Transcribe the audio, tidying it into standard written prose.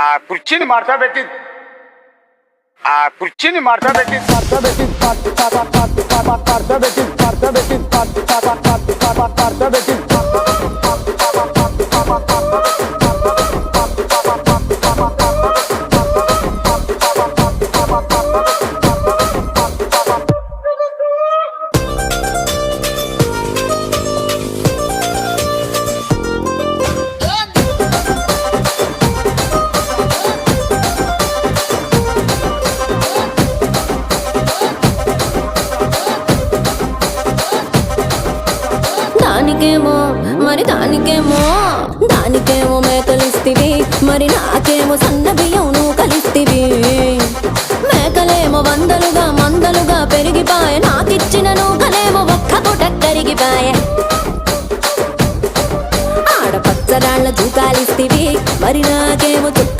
ఆ కుర్చీని మార్చబెట్టి దానికేమో మేకలిస్తివి, మరి నాకేమో సన్న బియ్యం నువ్వు కలిస్తివి. మేకలేమో వందలుగా మందలుగా పెరిగిపాయే, నాకిచ్చిన నూకలేమో ఒక్క పూట కరిగిపాయే.